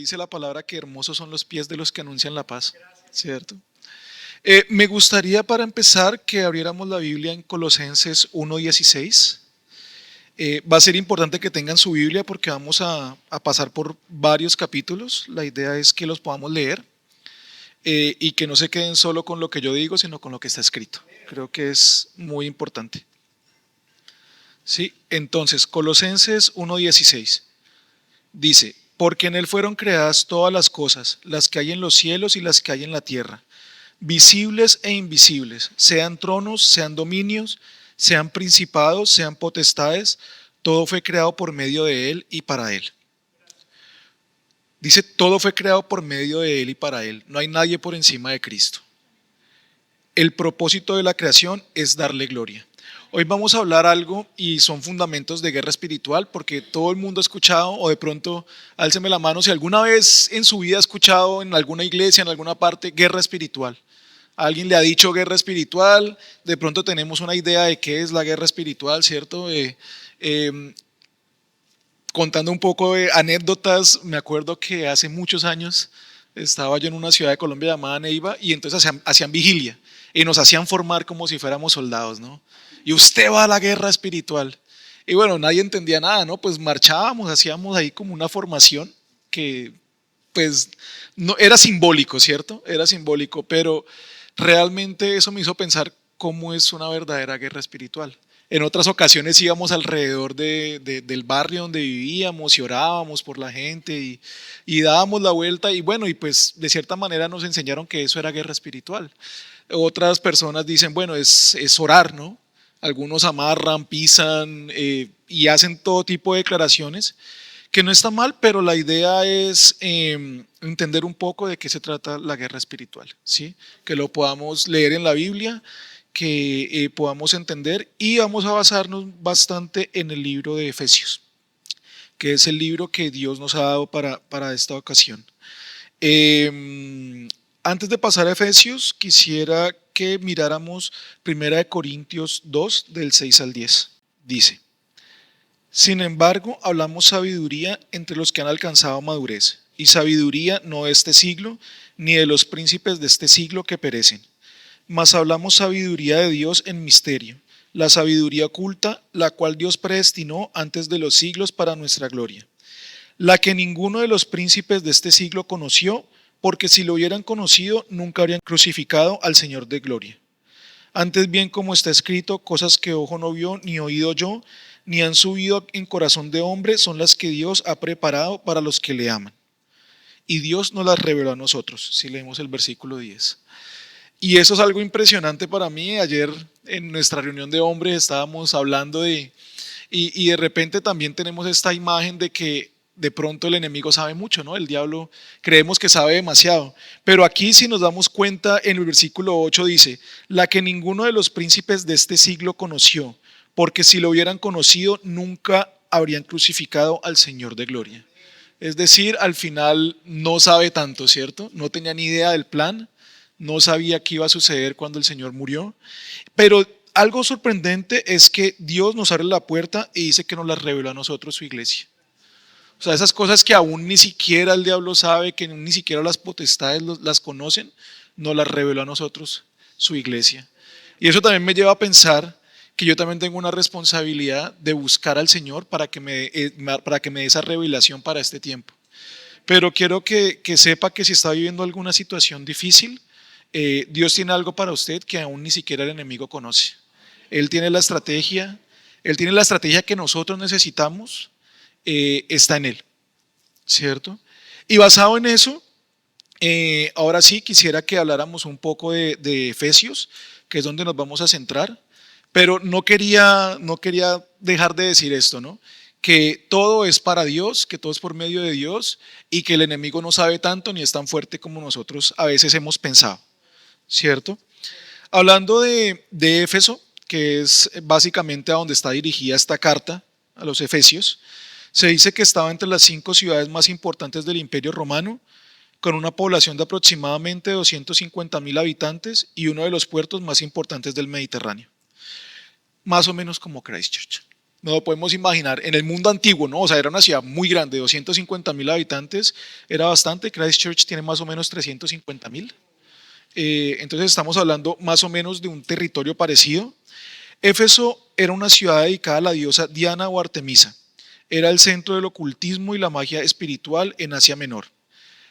dice la palabra que hermosos son los pies de los que anuncian la paz, ¿cierto? Me gustaría para empezar que abriéramos la Biblia en Colosenses 1:16. Va a ser importante que tengan su Biblia porque vamos a pasar por varios capítulos. La idea es que los podamos leer y que no se queden solo con lo que yo digo, sino con lo que está escrito. Creo que es muy importante. Sí, entonces, Colosenses 1:16 dice, porque en Él fueron creadas todas las cosas, las que hay en los cielos y las que hay en la tierra, visibles e invisibles, sean tronos, sean dominios, sean principados, sean potestades, todo fue creado por medio de Él y para Él. Dice, todo fue creado por medio de Él y para Él. No hay nadie por encima de Cristo. El propósito de la creación es darle gloria. Hoy vamos a hablar algo y son fundamentos de guerra espiritual porque todo el mundo ha escuchado o de pronto álceme la mano si alguna vez en su vida ha escuchado en alguna iglesia, en alguna parte, guerra espiritual. Alguien le ha dicho guerra espiritual, de pronto tenemos una idea de qué es la guerra espiritual, ¿cierto? Contando un poco de anécdotas, me acuerdo que hace muchos años estaba yo en una ciudad de Colombia llamada Neiva y entonces hacían vigilia y nos hacían formar como si fuéramos soldados, ¿no? Y usted va a la guerra espiritual. Y bueno, nadie entendía nada, ¿no? Pues marchábamos, hacíamos ahí como una formación que pues no, era simbólico, ¿cierto? Era simbólico, pero realmente eso me hizo pensar cómo es una verdadera guerra espiritual. En otras ocasiones íbamos alrededor del barrio donde vivíamos y orábamos por la gente y dábamos la vuelta y bueno, y pues de cierta manera nos enseñaron que eso era guerra espiritual. Otras personas dicen, bueno, es orar, ¿no? Algunos amarran, pisan y hacen todo tipo de declaraciones, que no está mal, pero la idea es entender un poco de qué se trata la guerra espiritual, ¿sí? Que lo podamos leer en la Biblia, que podamos entender y vamos a basarnos bastante en el libro de Efesios, que es el libro que Dios nos ha dado para esta ocasión. Antes de pasar a Efesios, quisiera que miráramos 1 Corintios 2, del 6 al 10. Dice, sin embargo, hablamos sabiduría entre los que han alcanzado madurez, y sabiduría no de este siglo, ni de los príncipes de este siglo que perecen, mas hablamos sabiduría de Dios en misterio, la sabiduría oculta, la cual Dios predestinó antes de los siglos para nuestra gloria, la que ninguno de los príncipes de este siglo conoció, porque si lo hubieran conocido, nunca habrían crucificado al Señor de gloria. Antes bien, como está escrito, cosas que ojo no vio, ni oído yo, ni han subido en corazón de hombre, son las que Dios ha preparado para los que le aman. Y Dios nos las reveló a nosotros, si leemos el versículo 10. Y eso es algo impresionante para mí. Ayer en nuestra reunión de hombres estábamos hablando y de repente también tenemos esta imagen de que de pronto el enemigo sabe mucho, ¿no? El diablo creemos que sabe demasiado. Pero aquí si nos damos cuenta en el versículo 8 dice, la que ninguno de los príncipes de este siglo conoció, porque si lo hubieran conocido nunca habrían crucificado al Señor de gloria. Es decir, al final no sabe tanto, ¿cierto? No tenía ni idea del plan, no sabía qué iba a suceder cuando el Señor murió. Pero algo sorprendente es que Dios nos abre la puerta y dice que nos las reveló a nosotros su iglesia. O sea, esas cosas que aún ni siquiera el diablo sabe, que ni siquiera las potestades las conocen, nos las reveló a nosotros su iglesia. Y eso también me lleva a pensar que yo también tengo una responsabilidad de buscar al Señor para que me dé esa revelación para este tiempo. Pero quiero que sepa que si está viviendo alguna situación difícil, Dios tiene algo para usted que aún ni siquiera el enemigo conoce. Él tiene la estrategia que nosotros necesitamos, está en Él, ¿cierto? Y basado en eso, ahora sí quisiera que habláramos un poco de Efesios, que es donde nos vamos a centrar, pero no quería dejar de decir esto, ¿no? Que todo es para Dios, que todo es por medio de Dios y que el enemigo no sabe tanto ni es tan fuerte como nosotros a veces hemos pensado, ¿cierto? Hablando de Éfeso, que es básicamente a donde está dirigida esta carta a los Efesios, se dice que estaba entre las 5 ciudades más importantes del Imperio Romano, con una población de aproximadamente 250.000 habitantes y uno de los puertos más importantes del Mediterráneo, más o menos como Christchurch. No lo podemos imaginar. En el mundo antiguo, ¿no? O sea, era una ciudad muy grande, 250.000 habitantes, era bastante. Christchurch tiene más o menos 350.000. Entonces estamos hablando más o menos de un territorio parecido. Éfeso era una ciudad dedicada a la diosa Diana o Artemisa. Era el centro del ocultismo y la magia espiritual en Asia Menor.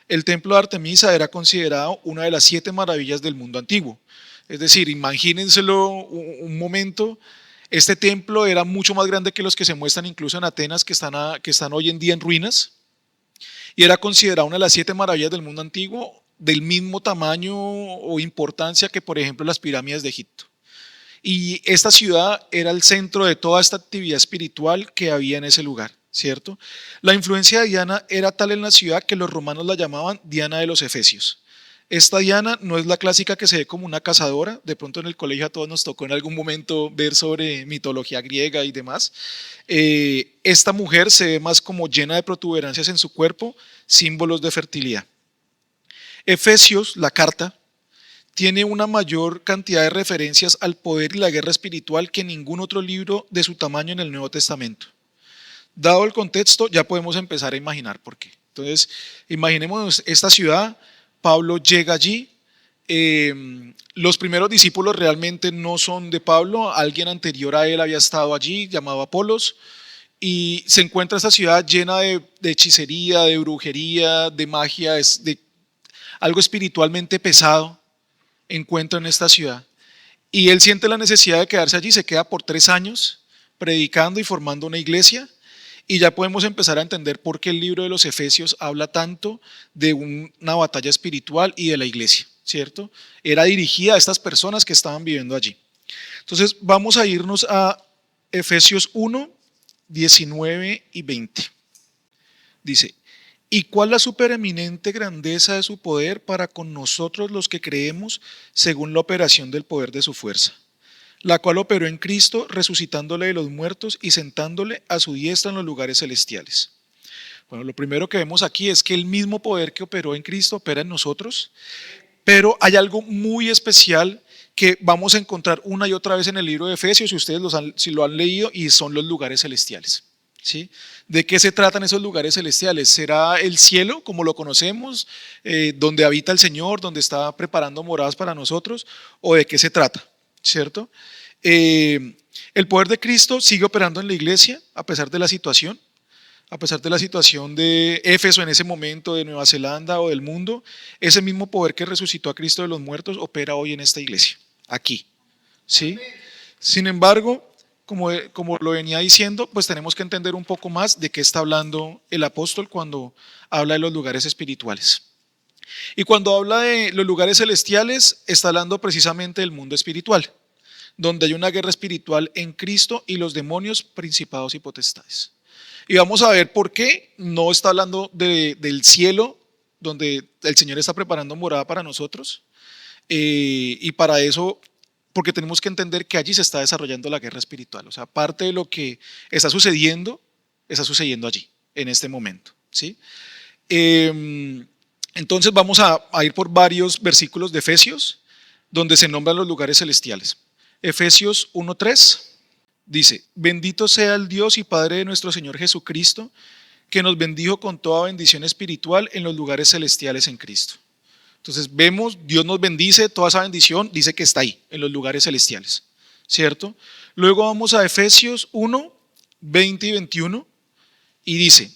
El templo de Artemisa era considerado una de las 7 maravillas del mundo antiguo. Es decir, imagínenselo un momento, este templo era mucho más grande que los que se muestran incluso en Atenas, que están hoy en día en ruinas, y era considerado una de las 7 maravillas del mundo antiguo, del mismo tamaño o importancia que, por ejemplo, las pirámides de Egipto. Y esta ciudad era el centro de toda esta actividad espiritual que había en ese lugar, ¿cierto? La influencia de Diana era tal en la ciudad que los romanos la llamaban Diana de los Efesios. Esta Diana no es la clásica que se ve como una cazadora, de pronto en el colegio a todos nos tocó en algún momento ver sobre mitología griega y demás. Esta mujer se ve más como llena de protuberancias en su cuerpo, símbolos de fertilidad. Efesios, la carta, tiene una mayor cantidad de referencias al poder y la guerra espiritual que ningún otro libro de su tamaño en el Nuevo Testamento. Dado el contexto, ya podemos empezar a imaginar por qué. Entonces, imaginemos esta ciudad, Pablo llega allí, los primeros discípulos realmente no son de Pablo, alguien anterior a él había estado allí, llamado Apolos, y se encuentra esta ciudad llena de hechicería, de brujería, de magia, de algo espiritualmente pesado, encuentra en esta ciudad. Y él siente la necesidad de quedarse allí, se queda por 3 años predicando y formando una iglesia. Y ya podemos empezar a entender por qué el libro de los Efesios habla tanto de una batalla espiritual y de la iglesia, ¿cierto? Era dirigida a estas personas que estaban viviendo allí. Entonces vamos a irnos a Efesios 1, 19 y 20. Dice, ¿y cuál la supereminente grandeza de su poder para con nosotros los que creemos según la operación del poder de su fuerza? La cual operó en Cristo, resucitándole de los muertos y sentándole a su diestra en los lugares celestiales. Bueno, lo primero que vemos aquí es que el mismo poder que operó en Cristo opera en nosotros, pero hay algo muy especial que vamos a encontrar una y otra vez en el libro de Efesios, si ustedes si lo han leído, y son los lugares celestiales. ¿Sí? ¿De qué se tratan esos lugares celestiales? ¿Será el cielo como lo conocemos, donde habita el Señor, donde está preparando moradas para nosotros? ¿O de qué se trata? ¿Cierto? El poder de Cristo sigue operando en la iglesia a pesar de la situación, de Éfeso en ese momento, de Nueva Zelanda o del mundo. Ese mismo poder que resucitó a Cristo de los muertos opera hoy en esta iglesia, aquí. ¿Sí? Sin embargo, como lo venía diciendo, pues tenemos que entender un poco más de qué está hablando el apóstol cuando habla de los lugares espirituales. Y cuando habla de los lugares celestiales, está hablando precisamente del mundo espiritual, donde hay una guerra espiritual en Cristo y los demonios, principados y potestades. Y vamos a ver por qué no está hablando del cielo, donde el Señor está preparando morada para nosotros. Y para eso, porque tenemos que entender que allí se está desarrollando la guerra espiritual. O sea, parte de lo que está sucediendo allí, en este momento. ¿Sí? Entonces vamos a ir por varios versículos de Efesios, donde se nombran los lugares celestiales. Efesios 1:3 dice, bendito sea el Dios y Padre de nuestro Señor Jesucristo, que nos bendijo con toda bendición espiritual en los lugares celestiales en Cristo. Entonces vemos, Dios nos bendice, toda esa bendición dice que está ahí, en los lugares celestiales, ¿cierto? Luego vamos a Efesios 1, 20 y 21 y dice,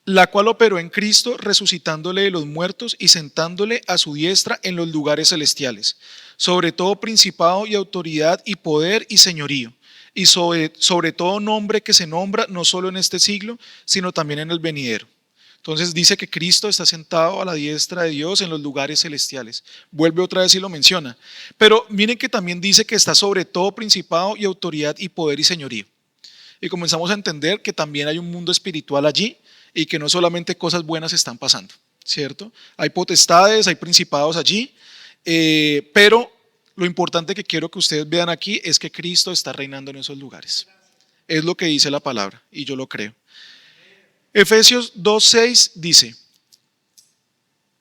la cual operó en Cristo, resucitándole de los muertos y sentándole a su diestra en los lugares celestiales, sobre todo principado y autoridad y poder y señorío, y sobre todo nombre que se nombra no solo en este siglo, sino también en el venidero. Entonces dice que Cristo está sentado a la diestra de Dios en los lugares celestiales. Vuelve otra vez y lo menciona. Pero miren que también dice que está sobre todo principado y autoridad y poder y señorío. Y comenzamos a entender que también hay un mundo espiritual allí y que no solamente cosas buenas están pasando, ¿cierto? Hay potestades, hay principados allí, pero lo importante que quiero que ustedes vean aquí es que Cristo está reinando en esos lugares. Es lo que dice la palabra y yo lo creo. Efesios 2:6 dice,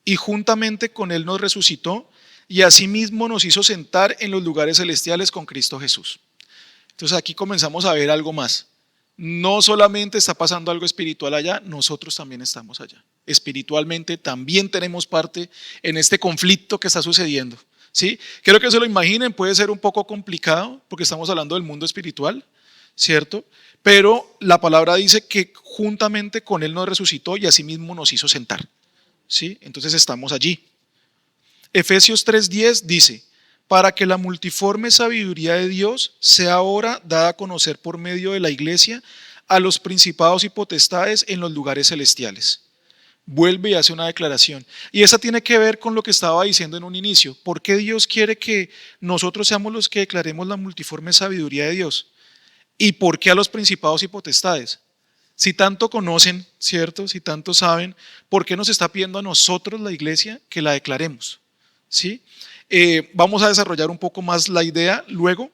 y juntamente con Él nos resucitó y asimismo nos hizo sentar en los lugares celestiales con Cristo Jesús. Entonces aquí comenzamos a ver algo más. No solamente está pasando algo espiritual allá, nosotros también estamos allá. Espiritualmente también tenemos parte en este conflicto que está sucediendo. ¿Sí? Quiero que se lo imaginen, puede ser un poco complicado porque estamos hablando del mundo espiritual, ¿cierto? Pero la palabra dice que juntamente con Él nos resucitó y asimismo nos hizo sentar. ¿Sí? Entonces estamos allí. Efesios 3:10 dice, para que la multiforme sabiduría de Dios sea ahora dada a conocer por medio de la iglesia a los principados y potestades en los lugares celestiales. Vuelve y hace una declaración. Y esa tiene que ver con lo que estaba diciendo en un inicio. ¿Por qué Dios quiere que nosotros seamos los que declaremos la multiforme sabiduría de Dios? ¿Y por qué a los principados y potestades? Si tanto conocen, ¿cierto? Si tanto saben, ¿por qué nos está pidiendo a nosotros la iglesia que la declaremos? ¿Sí? Vamos a desarrollar un poco más la idea luego,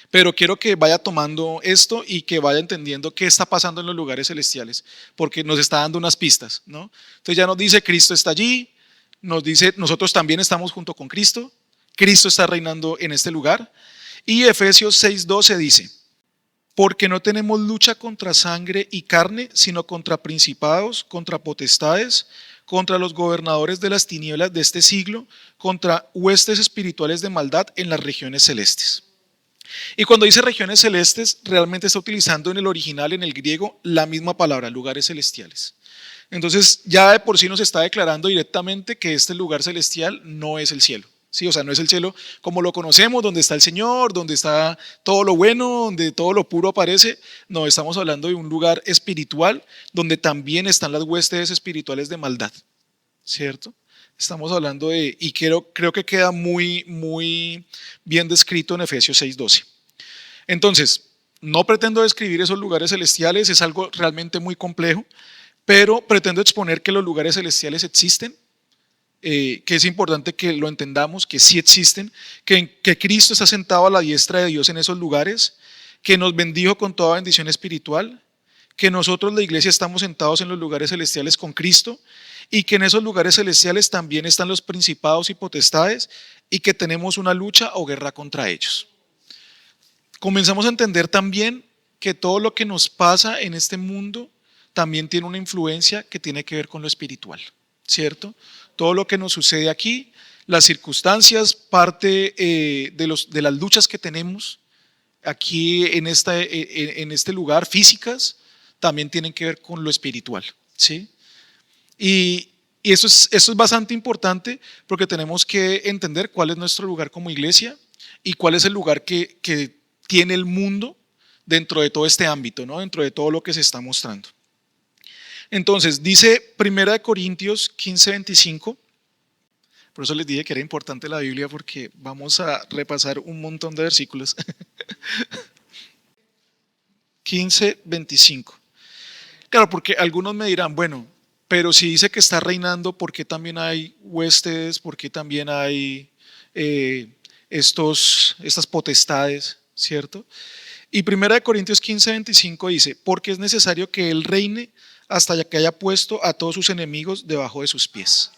pero quiero que vaya tomando esto y que vaya entendiendo qué está pasando en los lugares celestiales, porque nos está dando unas pistas, ¿no? Entonces ya nos dice, Cristo está allí, nos dice, nosotros también estamos junto con Cristo, Cristo está reinando en este lugar, y Efesios 6:12 dice, porque no tenemos lucha contra sangre y carne, sino contra principados, contra potestades, contra los gobernadores de las tinieblas de este siglo, contra huestes espirituales de maldad en las regiones celestes. Y cuando dice regiones celestes, realmente está utilizando en el original, en el griego, la misma palabra, lugares celestiales. Entonces ya de por sí nos está declarando directamente que este lugar celestial no es el cielo. Sí, o sea, no es el cielo como lo conocemos, donde está el Señor, donde está todo lo bueno, donde todo lo puro aparece. No, estamos hablando de un lugar espiritual donde también están las huestes espirituales de maldad, ¿cierto? Estamos hablando de, y creo que queda muy bien descrito en Efesios 6:12. Entonces, no pretendo describir esos lugares celestiales, es algo realmente muy complejo, pero pretendo exponer que los lugares celestiales existen, que es importante que lo entendamos, que sí existen, que Cristo está sentado a la diestra de Dios en esos lugares, que nos bendijo con toda bendición espiritual, que nosotros, la iglesia, estamos sentados en los lugares celestiales con Cristo y que en esos lugares celestiales también están los principados y potestades y que tenemos una lucha o guerra contra ellos. Comenzamos a entender también que todo lo que nos pasa en este mundo también tiene una influencia que tiene que ver con lo espiritual, ¿cierto? Todo lo que nos sucede aquí, las circunstancias, parte de las luchas que tenemos aquí en este lugar, físicas, también tienen que ver con lo espiritual, ¿sí? Y eso es bastante importante porque tenemos que entender cuál es nuestro lugar como iglesia y cuál es el lugar que tiene el mundo dentro de todo este ámbito, ¿no? Dentro de todo lo que se está mostrando. Entonces, dice 1 Corintios 15:25, por eso les dije que era importante la Biblia porque vamos a repasar un montón de versículos. 15:25. Claro, porque algunos me dirán, bueno, pero si dice que está reinando, ¿por qué también hay huestes? ¿Por qué también hay estas potestades? ¿Cierto? Y 1 Corintios 15:25 dice, porque es necesario que Él reine hasta que haya puesto a todos sus enemigos debajo de sus pies.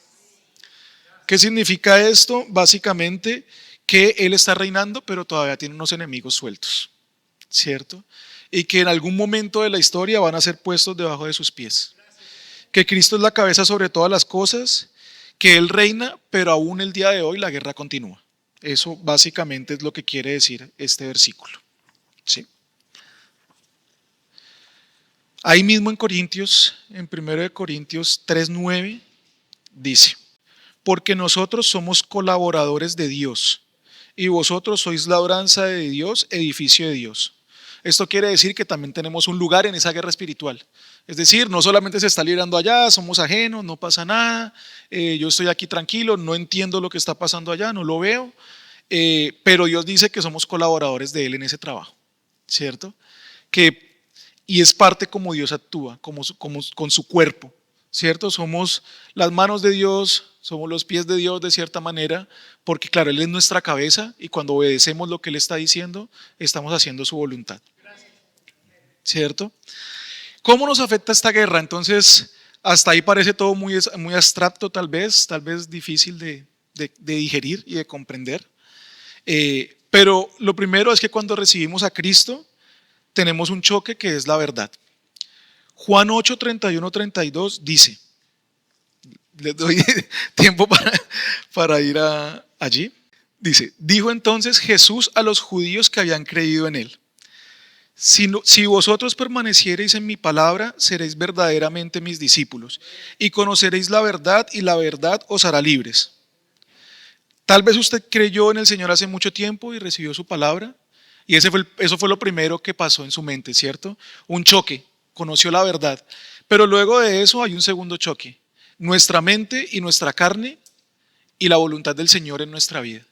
¿Qué significa esto? Básicamente que Él está reinando, pero todavía tiene unos enemigos sueltos, ¿cierto? Y que en algún momento de la historia van a ser puestos debajo de sus pies. Que Cristo es la cabeza sobre todas las cosas, que Él reina, pero aún el día de hoy la guerra continúa. Eso básicamente es lo que quiere decir este versículo. ¿Sí? Ahí mismo en Corintios, en 1 Corintios 3:9, dice, porque nosotros somos colaboradores de Dios y vosotros sois labranza de Dios, edificio de Dios. Esto quiere decir que también tenemos un lugar en esa guerra espiritual. Es decir, no solamente se está librando allá, somos ajenos, no pasa nada, yo estoy aquí tranquilo, no entiendo lo que está pasando allá, no lo veo, pero Dios dice que somos colaboradores de Él en ese trabajo, ¿cierto? Y es parte como Dios actúa, con su cuerpo, ¿cierto? Somos las manos de Dios, somos los pies de Dios de cierta manera, porque claro, Él es nuestra cabeza y cuando obedecemos lo que Él está diciendo, estamos haciendo su voluntad, ¿cierto? ¿Cómo nos afecta esta guerra? Entonces, hasta ahí parece todo muy abstracto tal vez difícil de digerir y de comprender. Pero lo primero es que cuando recibimos a Cristo, tenemos un choque que es la verdad. Juan 8, 31, 32 dice, les doy tiempo para ir allí. Dice, dijo entonces Jesús a los judíos que habían creído en él. Si vosotros permaneciereis en mi palabra, seréis verdaderamente mis discípulos y conoceréis la verdad y la verdad os hará libres. Tal vez usted creyó en el Señor hace mucho tiempo y recibió su palabra y eso fue lo primero que pasó en su mente, ¿cierto? Un choque, conoció la verdad. Pero luego de eso hay un segundo choque, nuestra mente y nuestra carne y la voluntad del Señor en nuestra vida,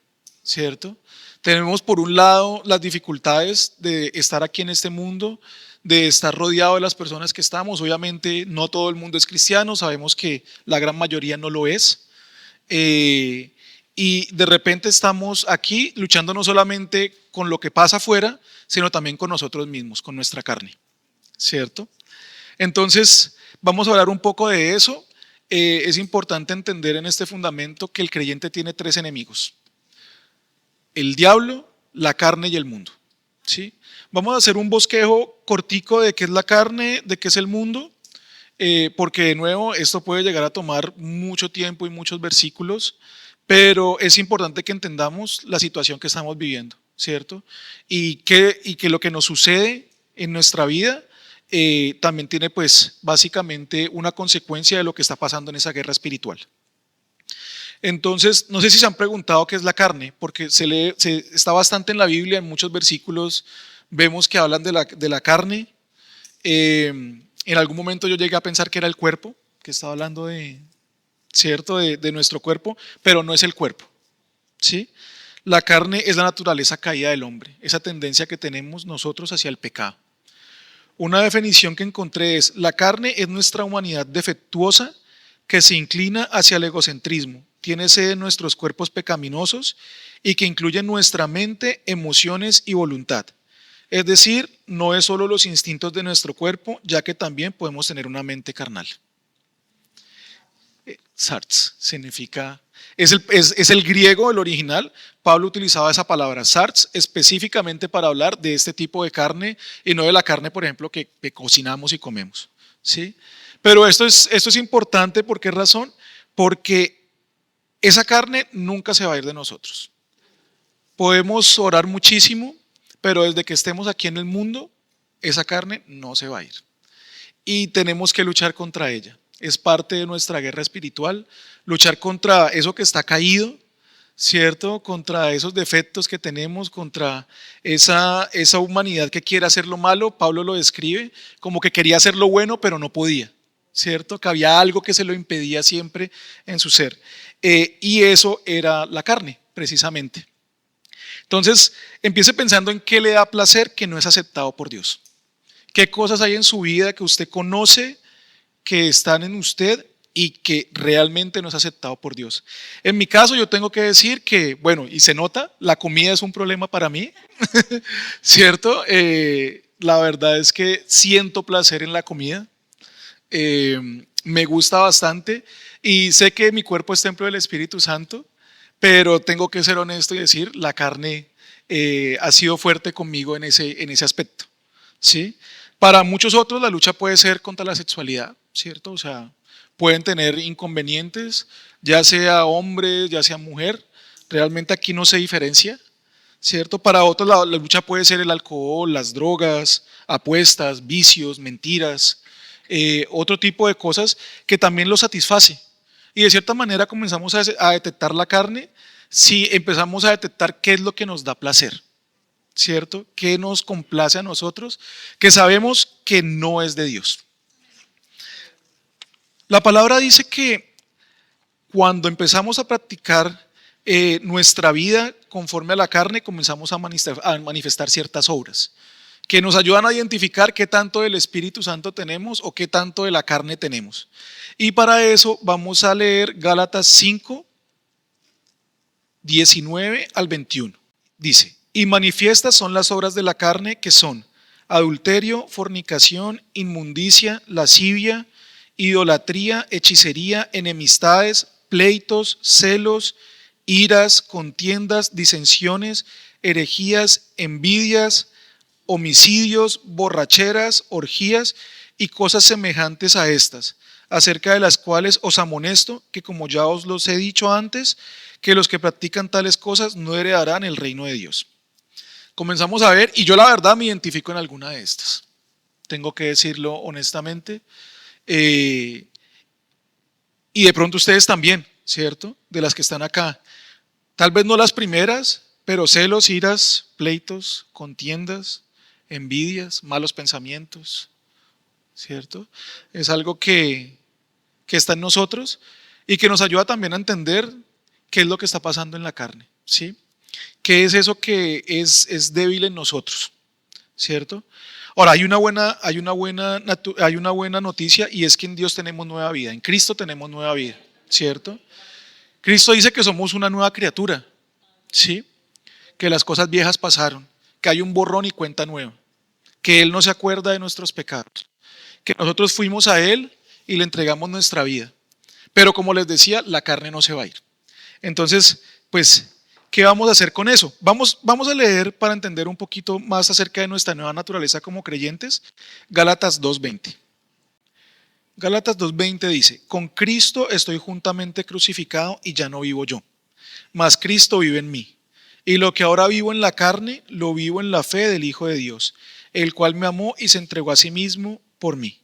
¿cierto? Tenemos por un lado las dificultades de estar aquí en este mundo, de estar rodeado de las personas que estamos. Obviamente no todo el mundo es cristiano, sabemos que la gran mayoría no lo es. Y de repente estamos aquí luchando no solamente con lo que pasa afuera, sino también con nosotros mismos, con nuestra carne, ¿cierto? Entonces vamos a hablar un poco de eso. Es importante entender en este fundamento que el creyente tiene tres enemigos: el diablo, la carne y el mundo, ¿sí? Vamos a hacer un bosquejo cortico de qué es la carne, de qué es el mundo, porque de nuevo esto puede llegar a tomar mucho tiempo y muchos versículos, pero es importante que entendamos la situación que estamos viviendo, ¿cierto? Y que lo que nos sucede en nuestra vida también tiene pues básicamente una consecuencia de lo que está pasando en esa guerra espiritual. Entonces, no sé si se han preguntado qué es la carne, porque está bastante en la Biblia, en muchos versículos vemos que hablan de la carne. En algún momento yo llegué a pensar que era el cuerpo, que estaba hablando ¿cierto? De nuestro cuerpo, pero no es el cuerpo, ¿sí? La carne es la naturaleza caída del hombre, esa tendencia que tenemos nosotros hacia el pecado. Una definición que encontré es: la carne es nuestra humanidad defectuosa que se inclina hacia el egocentrismo, tiene sede en nuestros cuerpos pecaminosos y que incluye nuestra mente, emociones y voluntad. Es decir, no es solo los instintos de nuestro cuerpo, ya que también podemos tener una mente carnal. Sarx significa, es el griego, el original. Pablo utilizaba esa palabra, sarx, específicamente para hablar de este tipo de carne y no de la carne, por ejemplo, que cocinamos y comemos, ¿sí? Pero esto es importante. ¿Por qué razón? Porque esa carne nunca se va a ir de nosotros. Podemos orar muchísimo, pero desde que estemos aquí en el mundo, esa carne no se va a ir. Y tenemos que luchar contra ella. Es parte de nuestra guerra espiritual, luchar contra eso que está caído, ¿cierto? Contra esos defectos que tenemos, contra esa humanidad que quiere hacer lo malo. Pablo lo describe como que quería hacer lo bueno, pero no podía, ¿cierto? Que había algo que se lo impedía siempre en su ser. Y eso era la carne, precisamente. Entonces, empiece pensando en qué le da placer que no es aceptado por Dios. ¿Qué cosas hay en su vida que usted conoce, que están en usted y que realmente no es aceptado por Dios? En mi caso yo tengo que decir que, bueno, y se nota, la comida es un problema para mí, ¿cierto? La verdad es que siento placer en la comida, me gusta bastante y sé que mi cuerpo es templo del Espíritu Santo, pero tengo que ser honesto y decir, la carne ha sido fuerte conmigo en ese aspecto, ¿sí? Para muchos otros la lucha puede ser contra la sexualidad, ¿cierto? O sea, pueden tener inconvenientes, ya sea hombre, ya sea mujer. Realmente aquí no se diferencia, ¿cierto? Para otros la lucha puede ser el alcohol, las drogas, apuestas, vicios, mentiras, otro tipo de cosas que también lo satisface. Y de cierta manera comenzamos a detectar la carne si empezamos a detectar qué es lo que nos da placer, ¿cierto? ¿Qué nos complace a nosotros? Que sabemos que no es de Dios. La palabra dice que cuando empezamos a practicar nuestra vida conforme a la carne, comenzamos a manifestar ciertas obras que nos ayudan a identificar qué tanto del Espíritu Santo tenemos o qué tanto de la carne tenemos. Y para eso vamos a leer Gálatas 5, 19 al 21. Dice: y manifiestas son las obras de la carne, que son adulterio, fornicación, inmundicia, lascivia, idolatría, hechicería, enemistades, pleitos, celos, iras, contiendas, disensiones, herejías, envidias, homicidios, borracheras, orgías y cosas semejantes a estas, acerca de las cuales os amonesto, que como ya os los he dicho antes, que los que practican tales cosas no heredarán el reino de Dios. Comenzamos a ver, y yo la verdad me identifico en alguna de estas, tengo que decirlo honestamente, y de pronto ustedes también, ¿cierto? De las que están acá. Tal vez no las primeras, pero celos, iras, pleitos, contiendas, envidias, malos pensamientos, ¿cierto? Es algo que está en nosotros y que nos ayuda también a entender qué es lo que está pasando en la carne, ¿sí? ¿Qué es eso que es débil en nosotros? ¿Cierto? Ahora, hay una buena noticia, y es que en Dios tenemos nueva vida, en Cristo tenemos nueva vida, ¿cierto? Cristo dice que somos una nueva criatura, ¿sí? Que las cosas viejas pasaron, que hay un borrón y cuenta nueva, que Él no se acuerda de nuestros pecados, que nosotros fuimos a Él y le entregamos nuestra vida. Pero como les decía, la carne no se va a ir. Entonces, pues, ¿qué vamos a hacer con eso? Vamos a leer para entender un poquito más acerca de nuestra nueva naturaleza como creyentes, Gálatas 2:20. Gálatas 2:20 dice: con Cristo estoy juntamente crucificado y ya no vivo yo, mas Cristo vive en mí. Y lo que ahora vivo en la carne, lo vivo en la fe del Hijo de Dios, el cual me amó y se entregó a sí mismo por mí.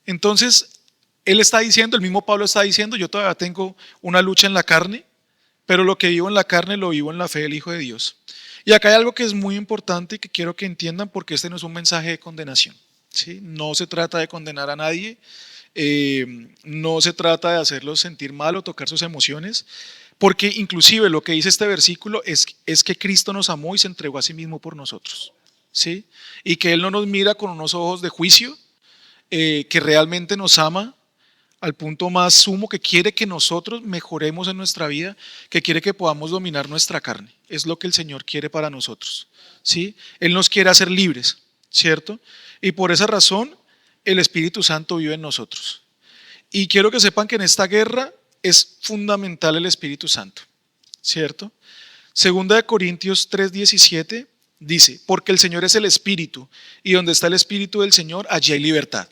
Entonces, él está diciendo, el mismo Pablo está diciendo, yo todavía tengo una lucha en la carne, pero lo que vivo en la carne lo vivo en la fe del Hijo de Dios. Y acá hay algo que es muy importante y que quiero que entiendan, porque este no es un mensaje de condenación, ¿sí? No se trata de condenar a nadie, no se trata de hacerlos sentir mal o tocar sus emociones, porque inclusive lo que dice este versículo es que Cristo nos amó y se entregó a sí mismo por nosotros, ¿sí? Y que Él no nos mira con unos ojos de juicio, que realmente nos ama al punto más sumo, que quiere que nosotros mejoremos en nuestra vida, que quiere que podamos dominar nuestra carne. Es lo que el Señor quiere para nosotros, ¿sí? Él nos quiere hacer libres, ¿cierto? Y por esa razón el Espíritu Santo vive en nosotros. Y quiero que sepan que en esta guerra es fundamental el Espíritu Santo, ¿cierto? Segunda de Corintios 3:17 dice: porque el Señor es el Espíritu, y donde está el Espíritu del Señor, allí hay libertad.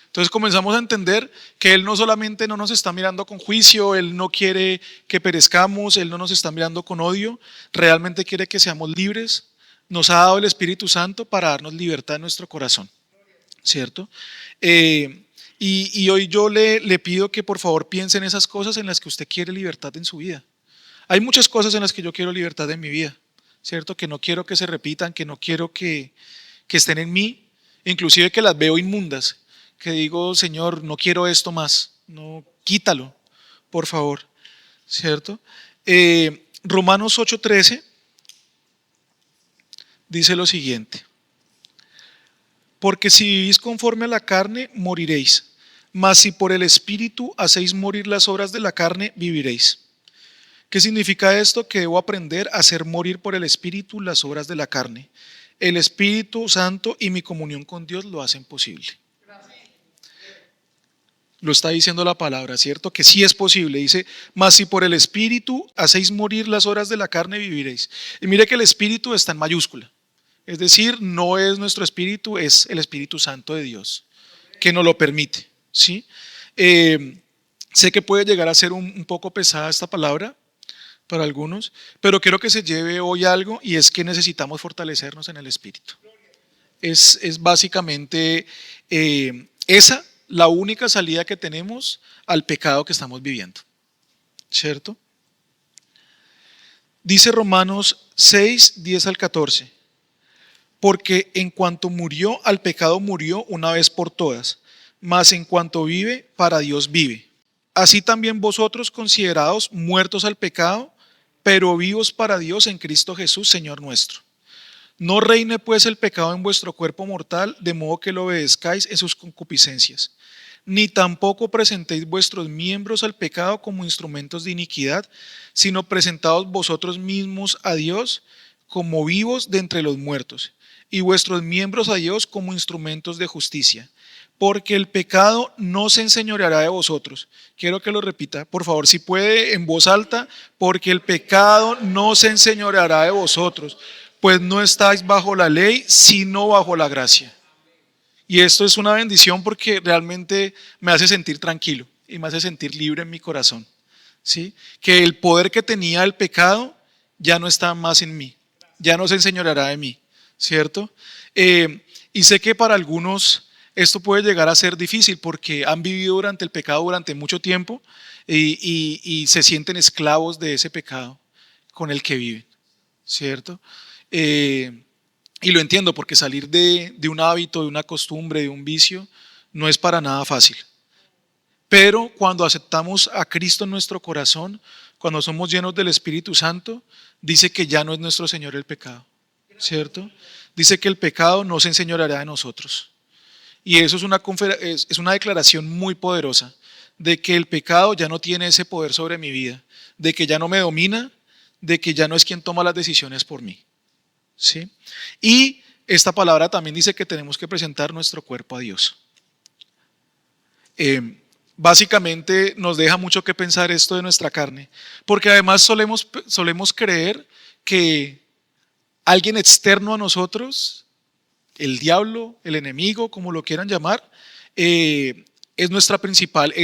Entonces comenzamos a entender que Él no solamente no nos está mirando con juicio, Él no quiere que perezcamos, Él no nos está mirando con odio, realmente quiere que seamos libres. Nos ha dado el Espíritu Santo para darnos libertad en nuestro corazón, ¿cierto? Y hoy yo le pido que por favor piense en esas cosas en las que usted quiere libertad en su vida. Hay muchas cosas en las que yo quiero libertad en mi vida, ¿cierto? Que no quiero que se repitan, que no quiero que estén en mí, inclusive que las veo inmundas, que digo, Señor, no quiero esto más, no, quítalo, por favor, ¿cierto? Romanos 8:13 dice lo siguiente: porque si vivís conforme a la carne, moriréis, mas si por el Espíritu hacéis morir las obras de la carne, viviréis. ¿Qué significa esto? Que debo aprender a hacer morir por el Espíritu las obras de la carne. El Espíritu Santo y mi comunión con Dios lo hacen posible. Lo está diciendo la palabra, ¿cierto? Que sí es posible. Dice: mas si por el Espíritu hacéis morir las obras de la carne, viviréis. Y mire que el Espíritu está en mayúscula. Es decir, no es nuestro espíritu, es el Espíritu Santo de Dios que nos lo permite, ¿sí? Sé que puede llegar a ser un poco pesada esta palabra para algunos, pero quiero que se lleve hoy algo, y es que necesitamos fortalecernos en el Espíritu. Es básicamente esa la única salida que tenemos al pecado que estamos viviendo, ¿cierto? Dice Romanos 6:10-14: porque en cuanto murió, al pecado murió una vez por todas, mas en cuanto vive, para Dios vive. Así también vosotros, considerados muertos al pecado, pero vivos para Dios en Cristo Jesús, Señor nuestro. No reine pues el pecado en vuestro cuerpo mortal, de modo que lo obedezcáis en sus concupiscencias. Ni tampoco presentéis vuestros miembros al pecado como instrumentos de iniquidad, sino presentaos vosotros mismos a Dios como vivos de entre los muertos, y vuestros miembros a Dios como instrumentos de justicia. Porque el pecado no se enseñoreará de vosotros. Quiero que lo repita, por favor, si puede en voz alta: porque el pecado no se enseñoreará de vosotros. Pues no estáis bajo la ley, sino bajo la gracia. Y esto es una bendición porque realmente me hace sentir tranquilo y me hace sentir libre en mi corazón. ¿Sí? Que el poder que tenía el pecado ya no está más en mí, ya no se enseñoreará de mí, ¿cierto? Y sé que para algunos esto puede llegar a ser difícil porque han vivido durante el pecado durante mucho tiempo y se sienten esclavos de ese pecado con el que viven, ¿cierto? Y lo entiendo porque salir de un hábito, de una costumbre, de un vicio, no es para nada fácil. Pero cuando aceptamos a Cristo en nuestro corazón, cuando somos llenos del Espíritu Santo, dice que ya no es nuestro Señor el pecado, ¿cierto? Dice que el pecado no se enseñoreará de nosotros. Y eso es una declaración muy poderosa, de que el pecado ya no tiene ese poder sobre mi vida, de que ya no me domina, de que ya no es quien toma las decisiones por mí, ¿sí? Y esta palabra también dice que tenemos que presentar nuestro cuerpo a Dios. Básicamente nos deja mucho que pensar esto de nuestra carne, porque además solemos creer que alguien externo a nosotros, el diablo, el enemigo, como lo quieran llamar, es nuestro principal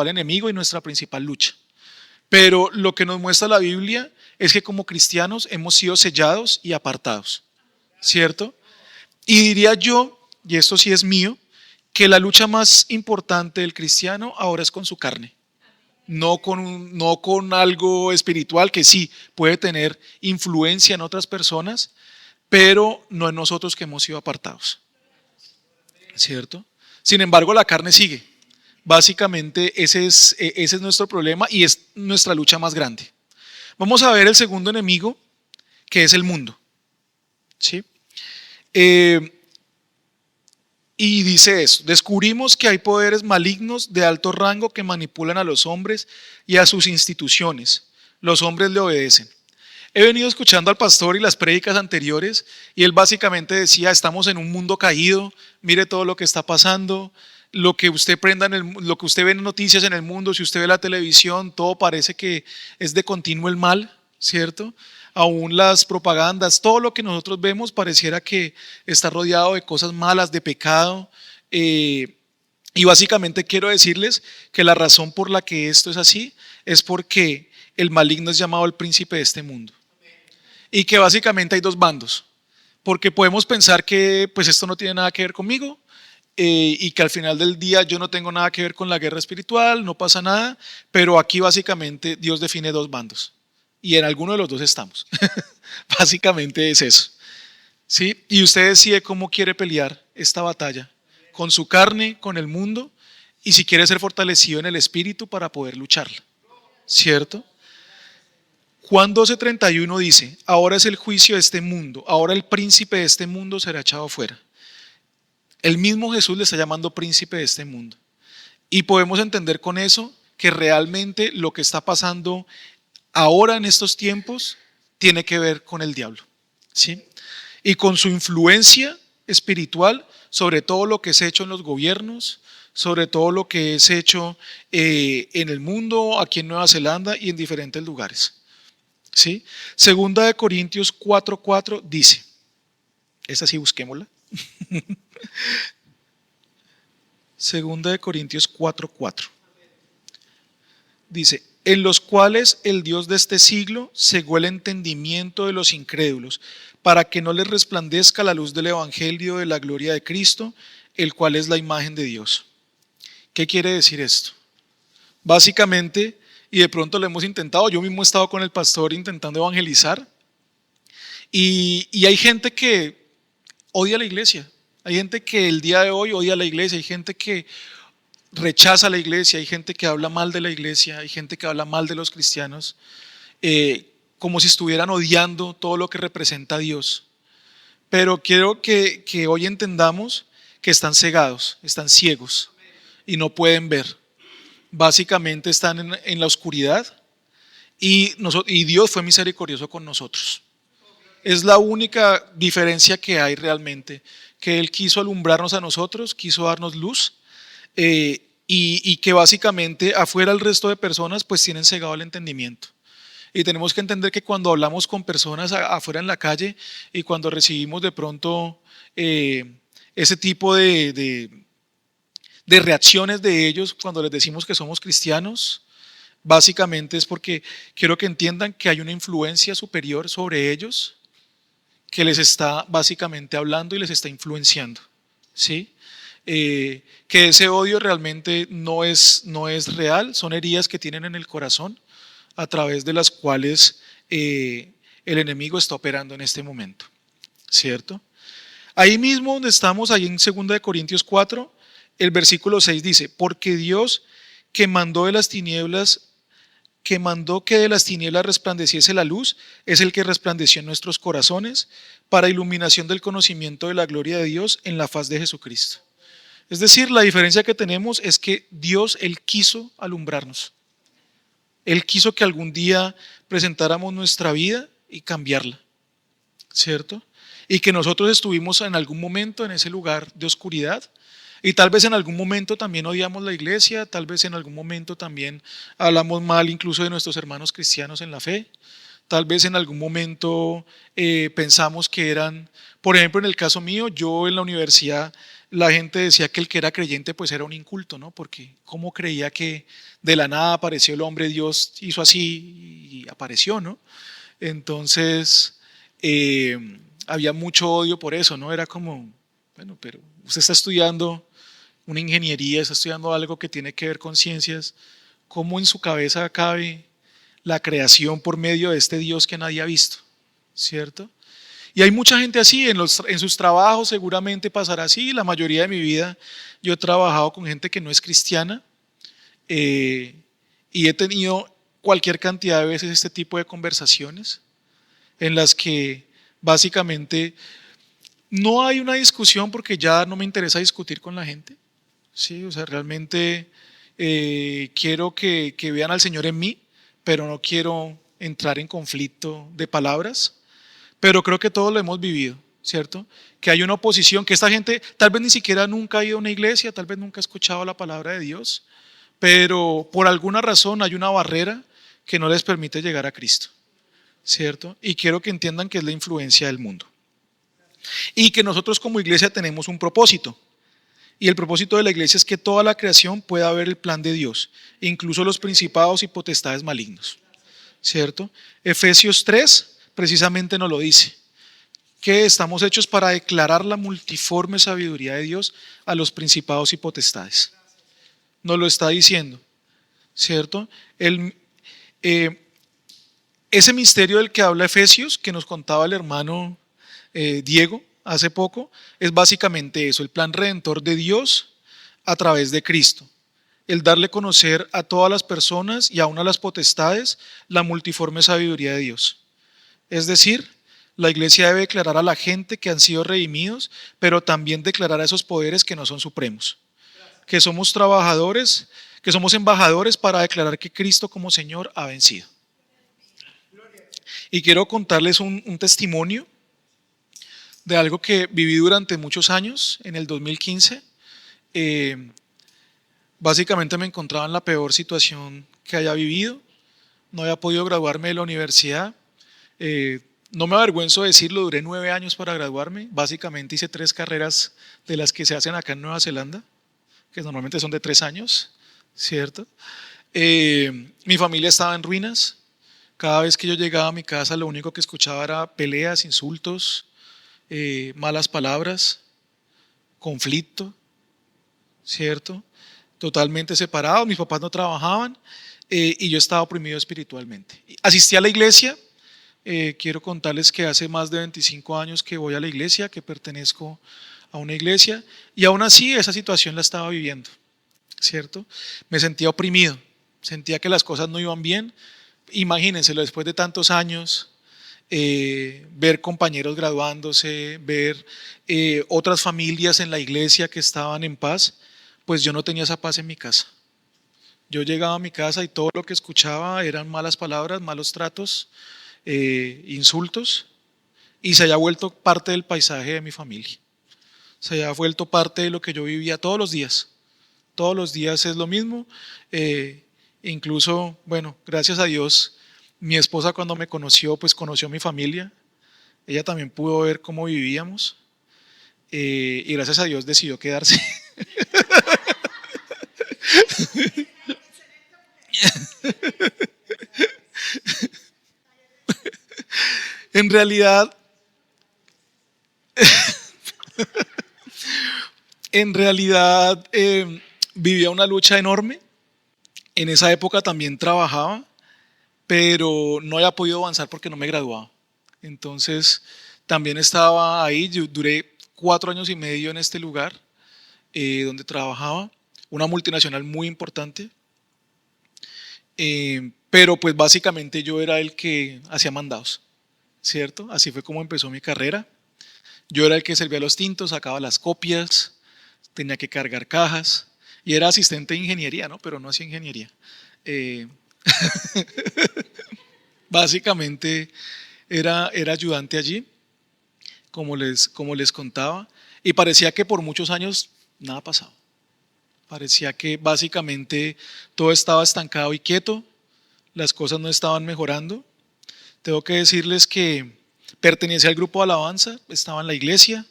enemigo y nuestra principal lucha. Pero lo que nos muestra la Biblia es que como cristianos hemos sido sellados y apartados, ¿cierto? Y diría yo, y esto sí es mío, que la lucha más importante del cristiano ahora es con su carne, no con algo espiritual que sí puede tener influencia en otras personas, pero no en nosotros que hemos sido apartados, ¿cierto? Sin embargo, la carne sigue. Básicamente ese es nuestro problema y es nuestra lucha más grande. Vamos a ver el segundo enemigo, que es el mundo, ¿sí? Y dice eso: descubrimos que hay poderes malignos de alto rango que manipulan a los hombres y a sus instituciones. Los hombres le obedecen. He venido escuchando al pastor y las prédicas anteriores y él básicamente decía: estamos en un mundo caído, mire todo lo que está pasando, lo que usted lo que usted ve en noticias en el mundo, si usted ve la televisión, todo parece que es de continuo el mal, ¿cierto? Aún las propagandas, todo lo que nosotros vemos pareciera que está rodeado de cosas malas, de pecado. Y básicamente quiero decirles que la razón por la que esto es así es porque el maligno es llamado el príncipe de este mundo. Y que básicamente hay dos bandos, porque podemos pensar que pues esto no tiene nada que ver conmigo y que al final del día yo no tengo nada que ver con la guerra espiritual, no pasa nada, pero aquí básicamente Dios define dos bandos y en alguno de los dos estamos. Básicamente es eso, ¿sí? Y usted decide cómo quiere pelear esta batalla, con su carne, con el mundo, y si quiere ser fortalecido en el espíritu para poder lucharla, ¿cierto? Juan 12:31 dice: ahora es el juicio de este mundo, ahora el príncipe de este mundo será echado fuera. El mismo Jesús le está llamando príncipe de este mundo. Y podemos entender con eso que realmente lo que está pasando ahora en estos tiempos tiene que ver con el diablo, ¿sí? Y con su influencia espiritual sobre todo lo que es hecho en los gobiernos, sobre todo lo que es hecho en el mundo, aquí en Nueva Zelanda y en diferentes lugares, ¿sí? Segunda de Corintios 4:4 dice, esta sí busquémosla. Segunda de Corintios 4:4 dice: en los cuales el Dios de este siglo cegó el entendimiento de los incrédulos, para que no les resplandezca la luz del evangelio de la gloria de Cristo, el cual es la imagen de Dios. ¿Qué quiere decir esto? Básicamente, y de pronto lo hemos intentado, yo mismo he estado con el pastor intentando evangelizar, y hay gente que odia la iglesia, hay gente que el día de hoy odia la iglesia, hay gente que rechaza la iglesia, hay gente que habla mal de la iglesia, hay gente que habla mal de los cristianos, como si estuvieran odiando todo lo que representa a Dios. Pero quiero que hoy entendamos que están cegados, están ciegos y no pueden ver. Básicamente están en la oscuridad y Dios fue misericordioso con nosotros. Es la única diferencia que hay realmente, que Él quiso alumbrarnos a nosotros, quiso darnos luz, y que básicamente afuera el resto de personas pues tienen cegado el entendimiento. Y tenemos que entender que cuando hablamos con personas afuera en la calle y cuando recibimos de pronto ese tipo de reacciones de ellos cuando les decimos que somos cristianos, básicamente es porque quiero que entiendan que hay una influencia superior sobre ellos que les está básicamente hablando y les está influenciando, ¿sí? Que ese odio realmente no es real, son heridas que tienen en el corazón a través de las cuales el enemigo está operando en este momento, ¿cierto? Ahí mismo donde estamos, ahí en 2 Corintios 4, el versículo 6 dice, porque Dios que mandó de las tinieblas, que mandó que de las tinieblas resplandeciese la luz, es el que resplandeció en nuestros corazones para iluminación del conocimiento de la gloria de Dios en la faz de Jesucristo. Es decir, la diferencia que tenemos es que Dios, Él quiso alumbrarnos. Él quiso que algún día presentáramos nuestra vida y cambiarla, ¿cierto? Y que nosotros estuvimos en algún momento en ese lugar de oscuridad y tal vez en algún momento también odiamos la iglesia, tal vez en algún momento también hablamos mal incluso de nuestros hermanos cristianos en la fe, tal vez en algún momento pensamos que eran, por ejemplo en el caso mío, yo en la universidad la gente decía que el que era creyente pues era un inculto, ¿no? Porque cómo creía que de la nada apareció el hombre, Dios hizo así y apareció, ¿no? Entonces había mucho odio por eso, ¿no? Era como, bueno, pero usted está estudiando una ingeniería, está estudiando algo que tiene que ver con ciencias, ¿cómo en su cabeza cabe la creación por medio de este Dios que nadie ha visto? ¿Cierto? Y hay mucha gente así, en sus trabajos seguramente pasará así. La mayoría de mi vida yo he trabajado con gente que no es cristiana y he tenido cualquier cantidad de veces este tipo de conversaciones en las que básicamente no hay una discusión porque ya no me interesa discutir con la gente. Sí, o sea, realmente quiero que vean al Señor en mí, pero no quiero entrar en conflicto de palabras. Pero creo que todos lo hemos vivido, ¿cierto? Que hay una oposición, que esta gente tal vez ni siquiera nunca ha ido a una iglesia, tal vez nunca ha escuchado la palabra de Dios, pero por alguna razón hay una barrera que no les permite llegar a Cristo, ¿cierto? Y quiero que entiendan que es la influencia del mundo. Y que nosotros como iglesia tenemos un propósito. Y el propósito de la iglesia es que toda la creación pueda ver el plan de Dios, incluso los principados y potestades malignos, ¿cierto? Efesios 3 precisamente nos lo dice, que estamos hechos para declarar la multiforme sabiduría de Dios a los principados y potestades. Nos lo está diciendo, ¿cierto? Ese misterio del que habla Efesios, que nos contaba el hermano Diego hace poco, es básicamente eso, el plan redentor de Dios a través de Cristo. El darle a conocer a todas las personas y aún a las potestades la multiforme sabiduría de Dios. Es decir, la iglesia debe declarar a la gente que han sido redimidos, pero también declarar a esos poderes que no son supremos. Que somos trabajadores, que somos embajadores para declarar que Cristo como Señor ha vencido. Y quiero contarles un testimonio de algo que viví durante muchos años, en el 2015. Básicamente me encontraba en la peor situación que haya vivido. No había podido graduarme de la universidad. No me avergüenzo de decirlo, duré 9 años para graduarme. Básicamente hice 3 carreras de las que se hacen acá en Nueva Zelanda, que normalmente son de 3 años, ¿cierto? Mi familia estaba en ruinas. Cada vez que yo llegaba a mi casa, lo único que escuchaba era peleas, insultos, malas palabras, conflicto, ¿cierto? Totalmente separado, mis papás no trabajaban y yo estaba oprimido espiritualmente. Asistí a la iglesia, quiero contarles que hace más de 25 años que voy a la iglesia, que pertenezco a una iglesia y aún así esa situación la estaba viviendo, ¿cierto? Me sentía oprimido, sentía que las cosas no iban bien. Imagínenselo, después de tantos años, ver compañeros graduándose, ver otras familias en la iglesia que estaban en paz, pues yo no tenía esa paz en mi casa. Yo llegaba a mi casa y todo lo que escuchaba eran malas palabras, malos tratos, insultos, y se había vuelto parte del paisaje de mi familia. Se había vuelto parte de lo que yo vivía todos los días. Todos los días es lo mismo. Incluso, bueno, gracias a Dios, Mi esposa cuando me conoció, pues conoció a mi familia. Ella también pudo ver cómo vivíamos y gracias a Dios decidió quedarse. En realidad, en realidad, vivía una lucha enorme. En esa época también trabajaba, pero no había podido avanzar porque no me graduaba. Entonces, también estaba ahí. Yo duré 4 años y medio en este lugar donde trabajaba, una multinacional muy importante. Pero pues básicamente yo era el que hacía mandados, ¿cierto? Así fue como empezó mi carrera. Yo era el que servía los tintos, sacaba las copias, tenía que cargar cajas y era asistente de ingeniería, ¿no? Pero no hacía ingeniería. Eh, Básicamente era ayudante allí, como les contaba, y parecía que por muchos años nada pasaba. Parecía que básicamente todo estaba estancado y quieto, las cosas no estaban mejorando. Tengo que decirles que pertenecía al grupo de alabanza, estaba en la iglesia,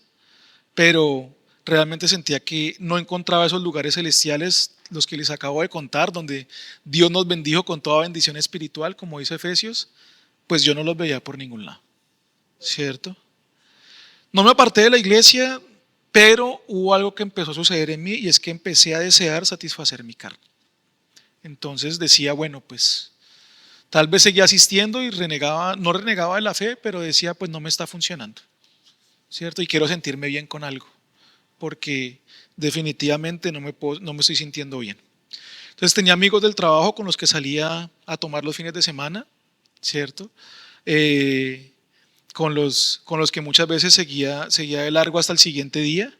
pero realmente sentía que no encontraba esos lugares celestiales, los que les acabo de contar, donde Dios nos bendijo con toda bendición espiritual, como dice Efesios, pues yo no los veía por ningún lado, ¿cierto? No me aparté de la iglesia, pero hubo algo que empezó a suceder en mí y es que empecé a desear satisfacer mi carne. Entonces decía, bueno, pues tal vez seguía asistiendo y renegaba, no renegaba de la fe, pero decía, pues no me está funcionando, ¿cierto? Y quiero sentirme bien con algo, porque definitivamente no me estoy sintiendo bien. Entonces tenía amigos del trabajo con los que salía a tomar los fines de semana, ¿cierto? Eh, con los que muchas veces seguía de largo hasta el siguiente día.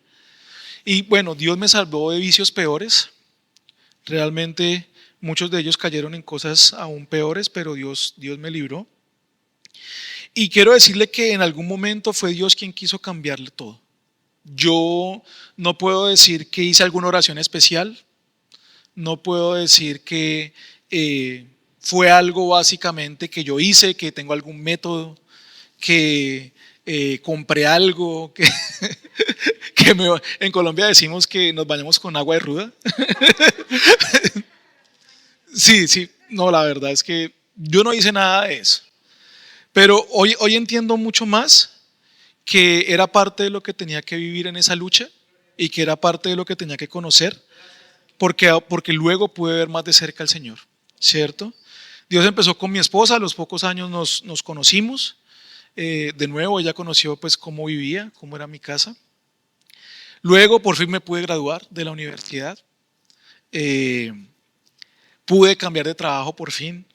Y bueno, Dios me salvó de vicios peores. Realmente muchos de ellos cayeron en cosas aún peores, pero Dios me libró. Y quiero decirle que en algún momento fue Dios quien quiso cambiarle todo. Yo no puedo decir que hice alguna oración especial, no puedo decir que fue algo básicamente que yo hice, que tengo algún método, que compré algo, en Colombia decimos que nos bañamos con agua de ruda. Sí, sí, no, la verdad es que yo no hice nada de eso. Pero hoy entiendo mucho más que era parte de lo que tenía que vivir en esa lucha y que era parte de lo que tenía que conocer, porque luego pude ver más de cerca al Señor, ¿cierto? Dios empezó con mi esposa, a los pocos años nos conocimos. De nuevo, ella conoció pues cómo vivía, cómo era mi casa. Luego, por fin me pude graduar de la universidad. Eh, Pude cambiar de trabajo por fin,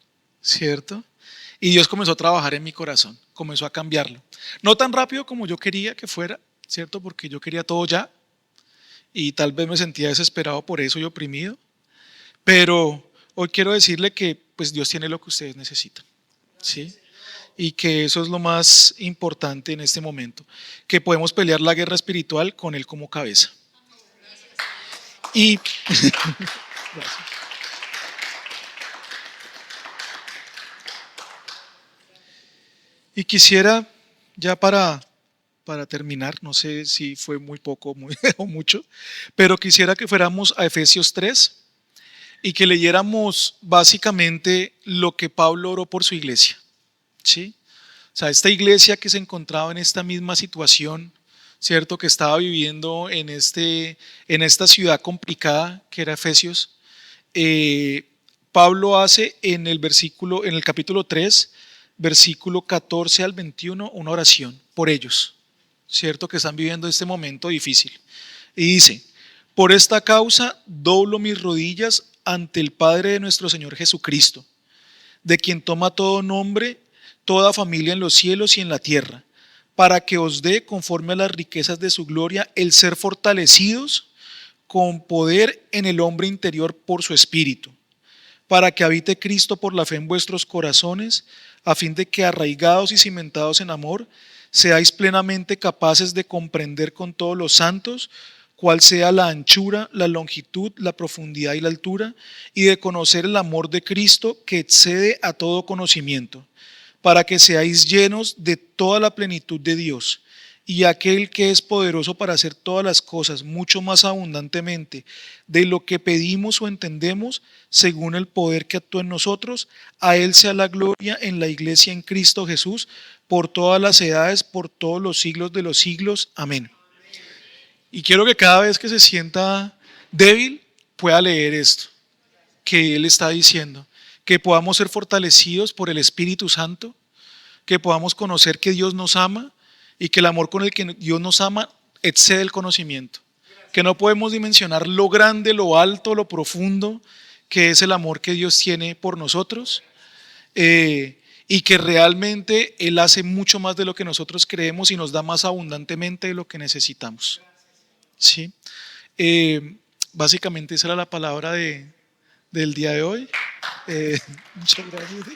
¿cierto? Y Dios comenzó a trabajar en mi corazón, comenzó a cambiarlo. No tan rápido como yo quería que fuera, ¿cierto? Porque yo quería todo ya y tal vez me sentía desesperado por eso y oprimido. Pero hoy quiero decirle que pues Dios tiene lo que ustedes necesitan, ¿sí? Y que eso es lo más importante en este momento, que podemos pelear la guerra espiritual con Él como cabeza. Y, y quisiera, ya para terminar, no sé si fue muy poco o mucho, pero quisiera que fuéramos a Efesios 3 y que leyéramos básicamente lo que Pablo oró por su iglesia, ¿sí? O sea, esta iglesia que se encontraba en esta misma situación, ¿cierto? Que estaba viviendo en esta ciudad complicada que era Efesios. Pablo hace en el capítulo 3, versículo 14 al 21, una oración por ellos, ¿cierto? Que están viviendo este momento difícil. Y dice, por esta causa doblo mis rodillas ante el Padre de nuestro Señor Jesucristo, de quien toma todo nombre, toda familia en los cielos y en la tierra, para que os dé, conforme a las riquezas de su gloria, el ser fortalecidos con poder en el hombre interior por su espíritu, para que habite Cristo por la fe en vuestros corazones, a fin de que arraigados y cimentados en amor, seáis plenamente capaces de comprender con todos los santos cuál sea la anchura, la longitud, la profundidad y la altura, y de conocer el amor de Cristo que excede a todo conocimiento, para que seáis llenos de toda la plenitud de Dios. Y aquel que es poderoso para hacer todas las cosas mucho más abundantemente de lo que pedimos o entendemos, según el poder que actúa en nosotros, a Él sea la gloria en la iglesia en Cristo Jesús, por todas las edades, por todos los siglos de los siglos. Amén. Y quiero que cada vez que se sienta débil pueda leer esto que Él está diciendo, que podamos ser fortalecidos por el Espíritu Santo, que podamos conocer que Dios nos ama y que el amor con el que Dios nos ama excede el conocimiento, que no podemos dimensionar lo grande, lo alto, lo profundo que es el amor que Dios tiene por nosotros, y que realmente Él hace mucho más de lo que nosotros creemos y nos da más abundantemente de lo que necesitamos. ¿Sí? Básicamente esa era la palabra del día de hoy. Muchas gracias.